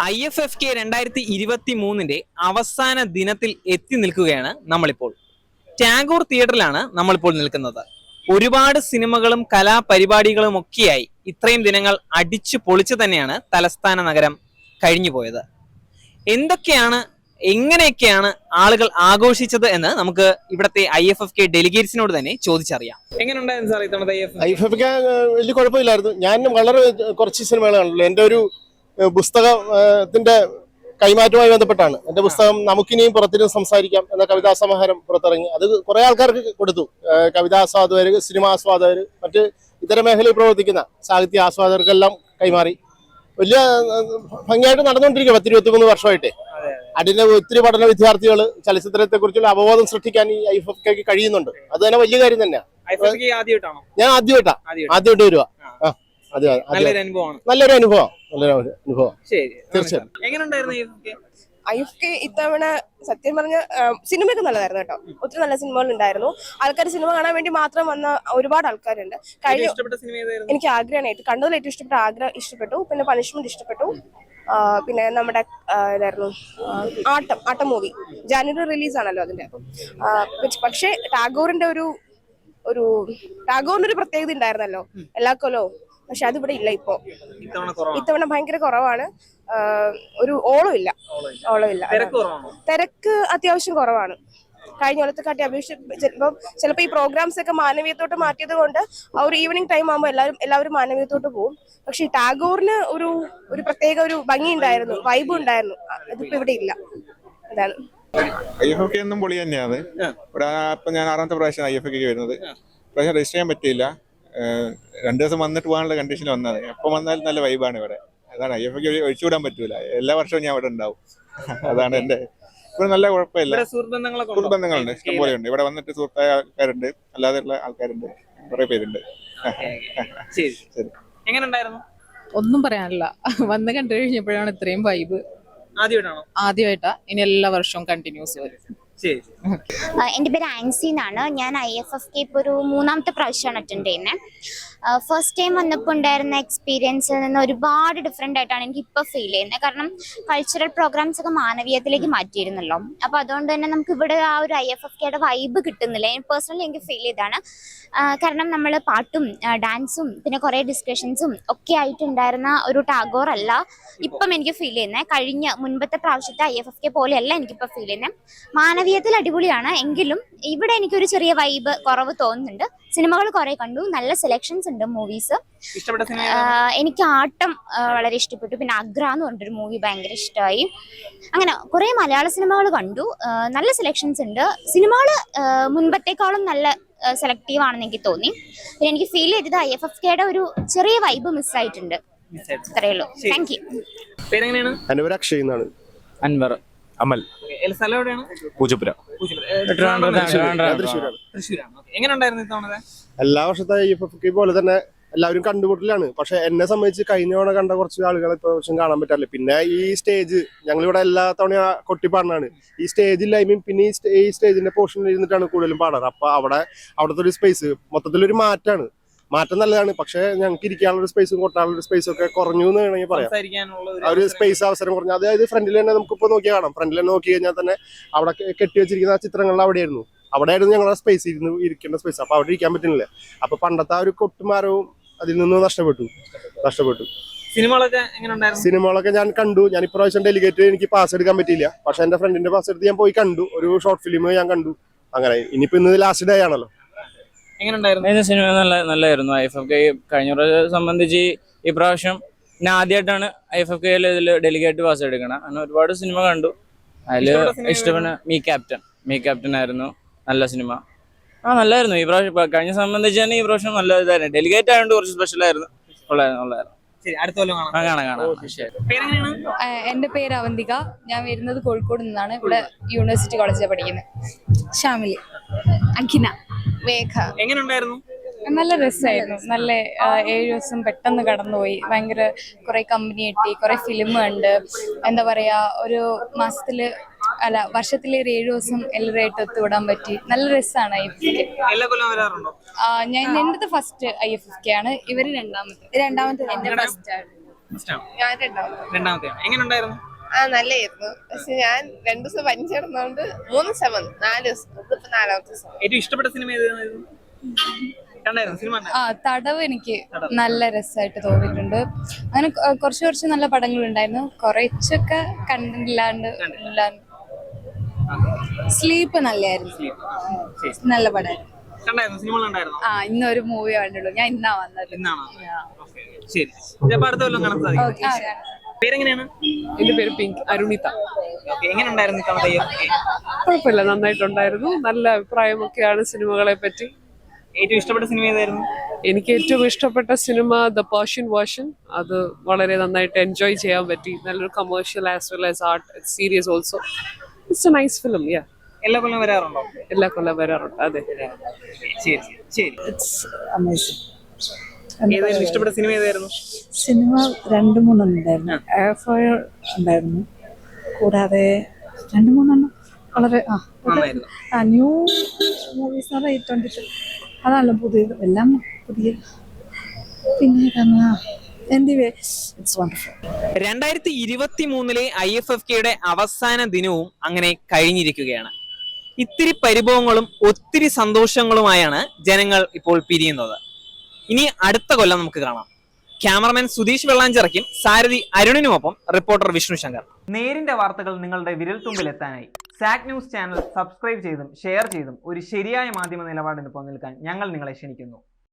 IFFK 2023 അവസാന ദിനത്തിൽ എത്തി നിൽക്കുകയാണ് നമ്മളിപ്പോൾ. ടാഗോർ തിയേറ്ററിലാണ് നമ്മളിപ്പോൾ നിൽക്കുന്നത്. ഒരുപാട് സിനിമകളും കലാപരിപാടികളും ഒക്കെയായി ഇത്രയും ദിനങ്ങൾ അടിച്ചു പൊളിച്ചു തന്നെയാണ് തലസ്ഥാന നഗരം കഴിഞ്ഞുപോയത്. എന്തൊക്കെയാണ് എങ്ങനെയൊക്കെയാണ് ആളുകൾ ആഘോഷിച്ചത് എന്ന് നമുക്ക് ഇവിടുത്തെ IFFK ഡെലിഗേറ്റ്സിനോട് തന്നെ ചോദിച്ചറിയാം. എങ്ങനെയുണ്ടായിരുന്നു സാർ ഇത്തവണത്തെ IFFK? വലിയ കുഴപ്പമില്ലായിരുന്നു. ഞാൻ വളരെ കുറച്ച് സിനിമകൾ കണ്ടുള്ളൂ. എൻ്റെ ഒരു പുസ്തകത്തിന്റെ കൈമാറ്റവുമായി ബന്ധപ്പെട്ടാണ്. എൻ്റെ പുസ്തകം നമുക്കിനിയും പുറത്തിനും സംസാരിക്കാം എന്ന കവിതാ സമാഹാരം പുറത്തിറങ്ങി. അത് കുറെ ആൾക്കാർക്ക് കൊടുത്തു. കവിതാ ആസ്വാദകർ, സിനിമാ ആസ്വാദകർ, മറ്റ് ഇതര മേഖലയിൽ പ്രവർത്തിക്കുന്ന സാഹിത്യ ആസ്വാദകർക്കെല്ലാം കൈമാറി. വലിയ ഭംഗിയായിട്ട് നടന്നുകൊണ്ടിരിക്കുക 10-23 വർഷമായിട്ട്. അതിന്റെ ഒത്തിരി പഠന വിദ്യാർത്ഥികൾ ചലച്ചിത്രത്തെ കുറിച്ചുള്ള അവബോധം സൃഷ്ടിക്കാൻ ഈ IFFK കഴിയുന്നുണ്ട്. അത് തന്നെ വലിയ കാര്യം തന്നെയാണ്. ഞാൻ ആദ്യമായിട്ട് വരുക. നല്ലൊരു അനുഭവം തീർച്ചയായും. IFFK ഇത്തവണ സത്യം പറഞ്ഞ സിനിമയൊക്കെ നല്ലതായിരുന്നു കേട്ടോ. ഒത്തിരി നല്ല സിനിമകൾ ഉണ്ടായിരുന്നു. ആൾക്കാർ സിനിമ കാണാൻ വേണ്ടി മാത്രം വന്ന ഒരുപാട് ആൾക്കാരുണ്ട്. എനിക്ക് ആഗ്രഹമാണ് കണ്ടതിൽ ഏറ്റവും ഇഷ്ടപ്പെട്ട ആഗ്രഹം ഇഷ്ടപ്പെട്ടു. പിന്നെ പണിഷ്മെന്റ് ഇഷ്ടപ്പെട്ടു. പിന്നെ നമ്മുടെ ഇതായിരുന്നു ആട്ടം മൂവി. ജാനുവരി റിലീസാണല്ലോ അതിന്റെ. പക്ഷെ ടാഗോറിന്റെ ഒരു പ്രത്യേകത ഉണ്ടായിരുന്നല്ലോ എല്ലാ കൊല്ലവും. പക്ഷെ അതിവിടെ ഇല്ല. ഇത്തവണ ഭയങ്കര കുറവാണ്. ഒരു ഓളമില്ല. തിരക്ക് അത്യാവശ്യം കുറവാണ്. കഴിഞ്ഞ കൊല്ലത്തെക്കാട്ടി അപേക്ഷിച്ച് ചിലപ്പോൾ ഈ പ്രോഗ്രാംസ് ഒക്കെ മാനവീയത്തോട്ട് മാറ്റിയത് കൊണ്ട് ആ ഒരു ഈവനിങ് ടൈം ആകുമ്പോൾ എല്ലാവരും മാനവീയത്തോട്ട് പോകും. പക്ഷെ ഈ ടാഗോറിന് ഒരു പ്രത്യേക ഒരു ഭംഗി ഉണ്ടായിരുന്നു, വൈബ് ഉണ്ടായിരുന്നു. അതിപ്പോ ഇവിടെ ഇല്ല. അതാണ്. IFFK എന്നും പൊളി തന്നെയാണ്. ഇപ്പൊ ഞാൻ 6ാമത്തെ പ്രാവശ്യം IFFK വരുന്നത്. പ്രാവശ്യം രജിസ്റ്റർ ചെയ്യാൻ പറ്റിയില്ല. 2 ദിവസം വന്നിട്ട് പോകാനുള്ള കണ്ടീഷനിൽ വന്നത്. എപ്പം വന്നാലും നല്ല വൈബാണ് ഇവിടെ. അതാണ് IFFK ഒഴിച്ചുവിടാൻ പറ്റൂല. എല്ലാ വർഷവും ഞാൻ ഇവിടെ ഉണ്ടാവും. അതാണ് എന്റെ. ഇവിടെ നല്ല കുഴപ്പമില്ല. സുഹൃബന്ധങ്ങളുണ്ട്, ഇഷ്ടംപോലെ ഉണ്ട്. ഇവിടെ വന്നിട്ട് സുഹൃത്തായ ആൾക്കാരുണ്ട്, അല്ലാതെയുള്ള ആൾക്കാരുണ്ട്, കുറെ പേരുണ്ട്. ശരി. ഒന്നും പറയാനില്ല. വന്ന് കണ്ടു കഴിഞ്ഞപ്പോഴാണ് ഇത്രയും വൈബ്. ആദ്യമായിട്ടാ. ഇനി എല്ലാ വർഷവും കണ്ടിന്യൂസ് വരും. എൻ്റെ പേര് ആൻസി എന്നാണ്. ഞാൻ IFFK ഇപ്പോൾ ഒരു 3ാമത്തെ പ്രാവശ്യമാണ് അറ്റൻഡ് ചെയ്യുന്നത്. ഫസ്റ്റ് ടൈം വന്നപ്പോൾ ഉണ്ടായിരുന്ന എക്സ്പീരിയൻസിൽ നിന്ന് ഒരുപാട് ഡിഫറെൻ്റ് ആയിട്ടാണ് എനിക്ക് ഇപ്പോൾ ഫീൽ ചെയ്യുന്നത്. കാരണം കൾച്ചറൽ പ്രോഗ്രാംസ് ഒക്കെ മാനവീയത്തിലേക്ക് മാറ്റിയിരുന്നല്ലോ. അപ്പോൾ അതുകൊണ്ട് തന്നെ നമുക്ക് ഇവിടെ ആ ഒരു IFFKയുടെ വൈബ് കിട്ടുന്നില്ല. പേഴ്സണലി എനിക്ക് ഫീൽ ചെയ്താണ്. കാരണം നമ്മൾ പാട്ടും ഡാൻസും പിന്നെ കുറേ ഡിസ്കഷൻസും ഒക്കെ ആയിട്ടുണ്ടായിരുന്ന ഒരു ടാഗോർ അല്ല ഇപ്പം എനിക്ക് ഫീൽ ചെയ്യുന്നത്. മുൻപത്തെ പ്രാവശ്യത്തെ IFFK പോലെയല്ല എനിക്കിപ്പോൾ ഫീൽ ചെയ്യുന്നത്. മാനവീയത്തിൽ അടിപൊളിയാണ്. എങ്കിലും ഇവിടെ എനിക്കൊരു ചെറിയ വൈബ് കുറവ് തോന്നുന്നുണ്ട്. സിനിമകൾ കുറെ കണ്ടു. നല്ല സെലക്ഷൻസ് ഉണ്ട് മൂവീസ്. എനിക്ക് ആട്ടം വളരെ ഇഷ്ടപ്പെട്ടു. പിന്നെ അഗ്ര എന്ന് പറഞ്ഞൊരു മൂവി ഭയങ്കര ഇഷ്ടമായി. അങ്ങനെ കുറെ മലയാള സിനിമകൾ കണ്ടു. നല്ല സെലക്ഷൻസ് ഉണ്ട്. സിനിമകൾ മുൻപത്തേക്കാളും നല്ല സെലക്റ്റീവ് ആണെന്ന് എനിക്ക് തോന്നി. പിന്നെ എനിക്ക് ഫീൽ ചെയ്തത് IFFKയുടെ ഒരു ചെറിയ വൈബ് മിസ്സായിട്ടുണ്ട്. അത്രയേ ഉള്ളൂ. Thank you. അൻവർ അമൽ. പൂജപ്പുര. എല്ലാ വർഷത്തെ IFFK പോലെ തന്നെ എല്ലാവരും കണ്ടുമുട്ടലാണ്. പക്ഷെ എന്നെ സംബന്ധിച്ച് കഴിഞ്ഞ തവണ കണ്ട കുറച്ച് ആളുകളെ ഇപ്രാവശ്യം കാണാൻ പറ്റാറില്ല. പിന്നെ ഈ സ്റ്റേജ് ഞങ്ങളിവിടെ എല്ലാ തവണ കൊട്ടിപ്പാടാണ്. ഈ സ്റ്റേജില്ലായ്മയും പിന്നെ ഈ സ്റ്റേജിന്റെ പോർഷനിൽ ഇരുന്നിട്ടാണ് കൂടുതലും പാടാറ്. അപ്പൊ അവിടുത്തെ ഒരു സ്പേസ് മൊത്തത്തിലൊരു മാറ്റം നല്ലതാണ്. പക്ഷെ ഞങ്ങൾക്ക് ഇരിക്കാനുള്ള ഒരു സ്പേസും കൊട്ടാനുള്ള സ്പേസും ഒക്കെ കുറഞ്ഞു എന്ന് വേണമെങ്കിൽ പറയാം. ഒരു സ്പേസ് അവസരം കുറഞ്ഞു. അതായത് ഫ്രണ്ടിൽ തന്നെ നമുക്കിപ്പോൾ നോക്കിയാൽ കാണാം. ഫ്രണ്ടിൽ തന്നെ നോക്കി കഴിഞ്ഞാൽ തന്നെ അവിടെ കെട്ടി വെച്ചിരിക്കുന്ന ആ ചിത്രങ്ങൾ അവിടെയായിരുന്നു ഞങ്ങളുടെ സ്പേസ് ഇരിക്കേണ്ട സ്പേസ്. അപ്പൊ അവിടെ ഇരിക്കാൻ പറ്റുന്നില്ല. അപ്പൊ പണ്ടത്തെ ആ ഒരു കൊട്ടുമാരവും അതിൽ നിന്ന് നഷ്ടപ്പെട്ടു. സിനിമകളൊക്കെ ഞാൻ കണ്ടു. ഞാൻ ഇപ്രാവശ്യം ഡെലിഗേറ്റ് എനിക്ക് പാസ് എടുക്കാൻ പറ്റിയില്ല. പക്ഷെ എന്റെ ഫ്രണ്ടിന്റെ പാസ് എടുത്ത് ഞാൻ പോയി കണ്ടു. ഒരു ഷോർട്ട് ഫിലിം ഞാൻ കണ്ടു. അങ്ങനെ ഇനിയിപ്പോ ഇന്ന് ലാസ്റ്റ് ഡേ ആണല്ലോ. സിനിമ നല്ലായിരുന്നു. IFFK കഴിഞ്ഞ പ്രാവശ്യം സംബന്ധിച്ച് ഈ പ്രാവശ്യം ഞാൻ ആദ്യമായിട്ടാണ് IFFKയിൽ ഇതിൽ ഡെലിഗേറ്റ് പാസ് എടുക്കണം. അങ്ങനെ ഒരുപാട് സിനിമ കണ്ടു. അതിൽ ഇഷ്ടപ്പെട്ട മീ ക്യാപ്റ്റൻ ആയിരുന്നു. നല്ല സിനിമ. നല്ലായിരുന്നു. ഈ പ്രാവശ്യം കഴിഞ്ഞ സംബന്ധിച്ച് തന്നെ ഈ പ്രാവശ്യം നല്ല ഇതായിരുന്നു. ഡെലിഗേറ്റ് ആയതുകൊണ്ട് കുറച്ച് സ്പെഷ്യൽ ആയിരുന്നു. എന്റെ പേര് അവന്തിക. ഞാൻ വരുന്നത് കോഴിക്കോട് നിന്നാണ്. ഇവിടെ യൂണിവേഴ്സിറ്റി കോളേജിലാണ് പഠിക്കുന്നത്. ഷാമിലി, അഖിന, വേഖ. നല്ല രസമായിരുന്നു. നല്ല 7 ദിവസം പെട്ടെന്ന് കടന്നുപോയി. ഭയങ്കര കുറെ കമ്പനി കിട്ടി, കുറെ ഫിലിം കണ്ട്. എന്താ പറയാ, ഒരു വർഷത്തിലെ 7 ദിവസം എല്ലാവരുമായിട്ട് ഒത്തുവിടാൻ പറ്റി. നല്ല രസമാണ് IFFK. ഞാൻ എന്റേത് ഫസ്റ്റ് IFFK ആണ്. ഇവര് രണ്ടാമത്തെ. എന്റെ ഫസ്റ്റ് ആണ്. ഞാൻ രണ്ടാമത്. രണ്ടാമത്തെയാണ്. എങ്ങനെയുണ്ടായിരുന്നു? നല്ലായിരുന്നു. പക്ഷെ ഞാൻ 2 ദിവസം പനിച്ചിരുന്നോണ്ട് 3 ദിവസം വന്നു. 4 ദിവസം. ഇതിപ്പോ 4ാമത്തെ ദിവസം. ഏറ്റവും ഇഷ്ടപ്പെട്ട സിനിമ ഏതായിരുന്നു? കണ്ടായിരുന്നു സിനിമ? തടവ് എനിക്ക് നല്ല രസമായിട്ട് തോന്നിയിട്ടുണ്ട്. അങ്ങനെ കുറച്ച് നല്ല പടങ്ങളുണ്ടായിരുന്നു, കുറച്ചൊക്കെ കണ്ടില്ലാണ്ട്. സ്ലീപ്പ് നല്ലായിരുന്നു, നല്ല പടമായിരുന്നു. കണ്ടായിരുന്നു സിനിമ? ഉണ്ടായിരുന്നു. ഇന്നൊരു മൂവി കണ്ടുള്ളൂ, ഞാൻ ഇന്നാ വന്നത്. ശരി, അടുത്ത കൊല്ലം കാണാൻ സാധിക്കും. പേരെങ്ങനെയാണ്? എന്റെ പേര് പിങ്ക് അരുണിത. എങ്ങനെയുണ്ടായിരുന്നു? കുഴപ്പമില്ല, നന്നായിട്ടുണ്ടായിരുന്നു. നല്ല അഭിപ്രായമൊക്കെയാണ് സിനിമകളെ പറ്റി. ഏറ്റവും ഇഷ്ടപ്പെട്ട സിനിമ ഏതായിരുന്നു? എനിക്ക് ഏറ്റവും ഇഷ്ടപ്പെട്ട സിനിമ ദ പേർഷ്യൻ വേർഷൻ. അത് വളരെ നന്നായിട്ട് എൻജോയ് ചെയ്യാൻ പറ്റി. നല്ലൊരു commercial as well as art serious also. It's a nice film. Yeah, എല്ലാ കൊല്ലം വരാറുണ്ടോ? എല്ലാ കൊല്ലം വരാറുണ്ട്. അതെ, ശരി ശരി. It's amazing. ഏതായിരുന്നു ഇഷ്ടപ്പെട്ട സിനിമ? ഏതായിരുന്നു സിനിമ? 2-3 ഉണ്ടായിരുന്നു. എയർ ഫ്രയർ ഉണ്ടായിരുന്നു, കൂടാതെ 2-3 വളരെ ന്യൂ മൂവീസ് 22 അതാണല്ലോ പുതിയത്, എല്ലാം പുതിയ. പിന്നെ ഇറ്റ്സ് വണ്ടർഫുൾ. 2023 IFFK അവസാന ദിനവും അങ്ങനെ കഴിഞ്ഞിരിക്കുകയാണ്. ഇത്തിരി പരിഭവങ്ങളും ഒത്തിരി സന്തോഷങ്ങളുമായാണ് ജനങ്ങൾ ഇപ്പോൾ പിരിയുന്നത്. ഇനി അടുത്ത കൊല്ലം നമുക്ക് കാണാം. ക്യാമറമാൻ സുധീഷ് വെള്ളാഞ്ചിറയ്ക്കും സാരഥി അരുണിനുമൊപ്പം റിപ്പോർട്ടർ വിഷ്ണു ശങ്കർ. നേരിന്റെ വാർത്തകൾ നിങ്ങളുടെ വിരൽത്തുമ്പിൽ എത്താനായി സാക് ന്യൂസ് ചാനൽ സബ്സ്ക്രൈബ് ചെയ്തും ഷെയർ ചെയ്തും ഒരു ശരിയായ മാധ്യമ നിലപാടിന് നിൽക്കാൻ ഞങ്ങൾ നിങ്ങളെ ക്ഷണിക്കുന്നു.